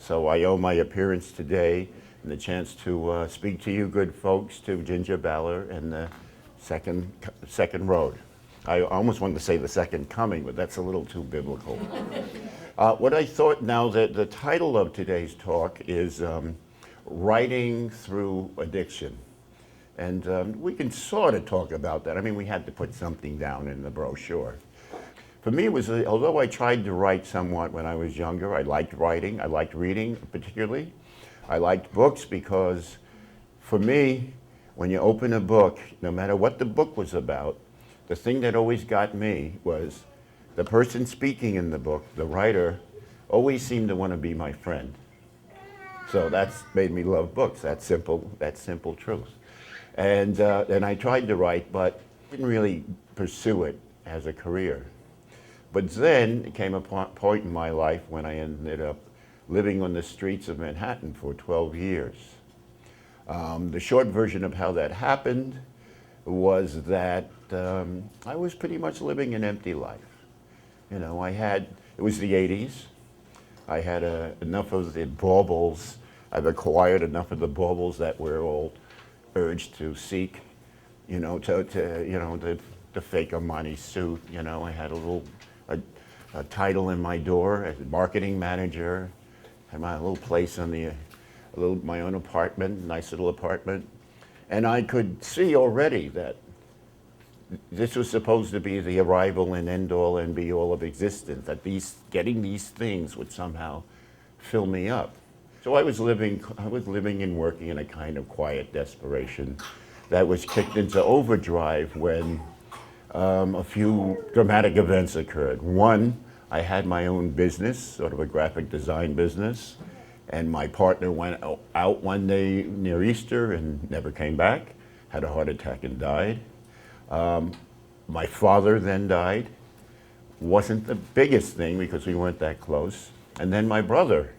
So I owe my appearance today and the chance to speak to you good folks, to Ginger Baller and the second road. I almost wanted to say the second coming, but that's a little too biblical. What I thought now that the title of today's talk is Writing Through Addiction. And we can sort of talk about that. I mean, we had to put something down in the brochure. For me, it was, although I tried to write somewhat when I was younger, I liked writing, I liked reading particularly. I liked books because for me, when you open a book, no matter what the book was about, the thing that always got me was the person speaking in the book, the writer, always seemed to want to be my friend. So that's made me love books, that's simple truth. And I tried to write, but didn't really pursue it as a career. But then it came a point in my life when I ended up living on the streets of Manhattan for 12 years. The short version of how that happened was that I was pretty much living an empty life. You know, it was the 80s. I had enough of the baubles. I've acquired enough of the baubles that we're all urged to seek, you know, the fake Armani suit. You know, I had a title in my door as marketing manager, had my little place on my own apartment, nice little apartment, and I could see already that this was supposed to be the arrival and end all and be all of existence, that getting these things would somehow fill me up. So I was living and working in a kind of quiet desperation that was kicked into overdrive when a few dramatic events occurred. One, I had my own business, sort of a graphic design business, and my partner went out one day near Easter and never came back, had a heart attack and died. My father then died. Wasn't the biggest thing because we weren't that close. And then my brother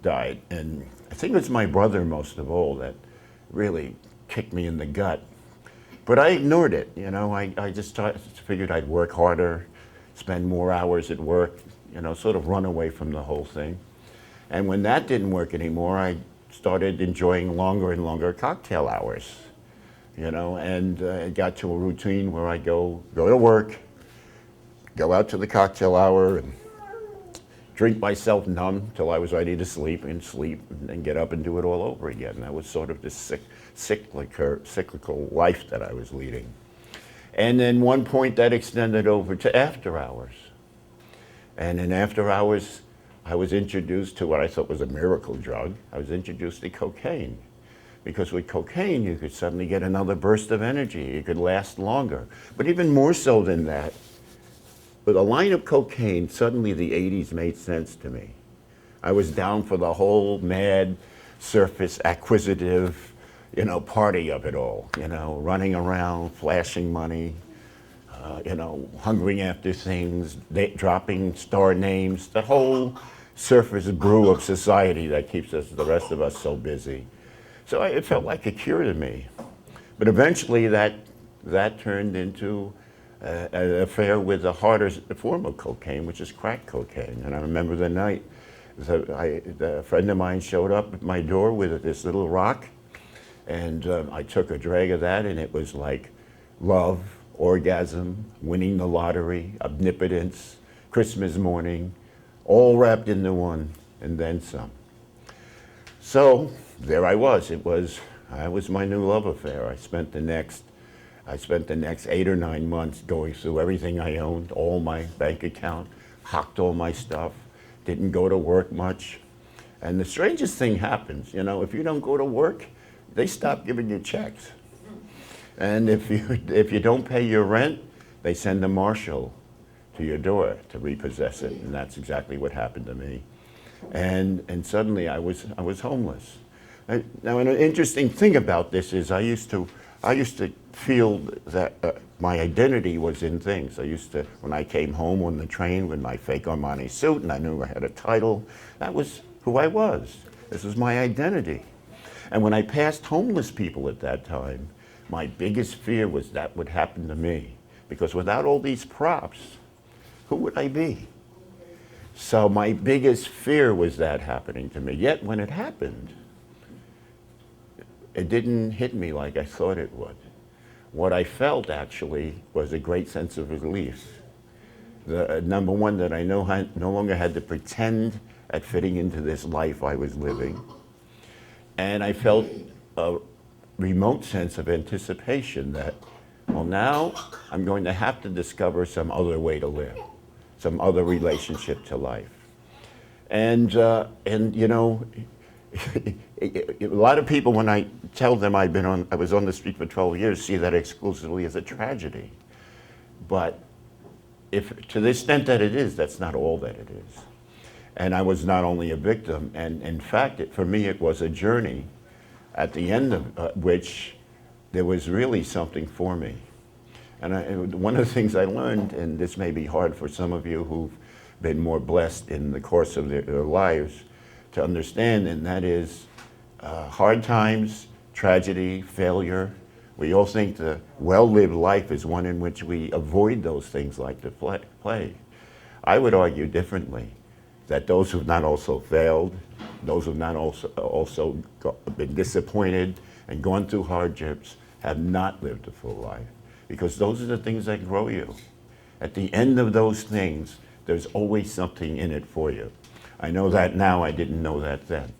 died, and I think it was my brother most of all that really kicked me in the gut. But I ignored it, you know, I just figured I'd work harder, spend more hours at work, you know, sort of run away from the whole thing. And when that didn't work anymore, I started enjoying longer and longer cocktail hours, you know, and it got to a routine where I'd go to work, go out to the cocktail hour and drink myself numb till I was ready to sleep, and then get up and do it all over again. That was sort of this cyclical life that I was leading. And then one point that extended over to after hours. And in after hours, I was introduced to what I thought was a miracle drug. I was introduced to cocaine. Because with cocaine, you could suddenly get another burst of energy. You could last longer. But even more so than that, with a line of cocaine, suddenly the 80s made sense to me. I was down for the whole mad, surface, acquisitive, you know, party of it all. You know, running around, flashing money, you know, hungering after things, dropping star names, the whole surface brew of society that keeps the rest of us so busy. So it felt like a cure to me. But eventually that turned into an affair with the harder form of cocaine, which is crack cocaine. And I remember the night, a friend of mine showed up at my door with this little rock, and I took a drag of that, and it was like love, orgasm, winning the lottery, omnipotence, Christmas morning, all wrapped into one, and then some. So there I was. That was my new love affair. I spent the next 8 or 9 months going through everything I owned, all my bank account, hocked all my stuff, didn't go to work much. And the strangest thing happens, you know, if you don't go to work, they stop giving you checks. And if you don't pay your rent, they send a marshal to your door to repossess it. And that's exactly what happened to me. And suddenly I was homeless. Now, an interesting thing about this is I used to feel that my identity was in things. When I came home on the train with my fake Armani suit and I knew I had a title, that was who I was. This was my identity. And when I passed homeless people at that time, my biggest fear was that would happen to me. Because without all these props, who would I be? So my biggest fear was that happening to me. Yet when it happened, it didn't hit me like I thought it would. What I felt actually was a great sense of relief. Number one, that I no longer had to pretend at fitting into this life I was living. And I felt a remote sense of anticipation that, well, now I'm going to have to discover some other way to live, some other relationship to life. And you know, a lot of people, when I tell them I was on the street for 12 years, see that exclusively as a tragedy. But if to the extent that it is, that's not all that it is. And I was not only a victim, and in fact, for me, it was a journey at the end of which there was really something for me. And one of the things I learned, and this may be hard for some of you who've been more blessed in the course of their lives to understand, and that is hard times, tragedy, failure. We all think the well-lived life is one in which we avoid those things like the plague. I would argue differently, that those who've not also failed, those who've not also been disappointed and gone through hardships have not lived a full life. Because those are the things that grow you. At the end of those things, there's always something in it for you. I know that now, I didn't know that then.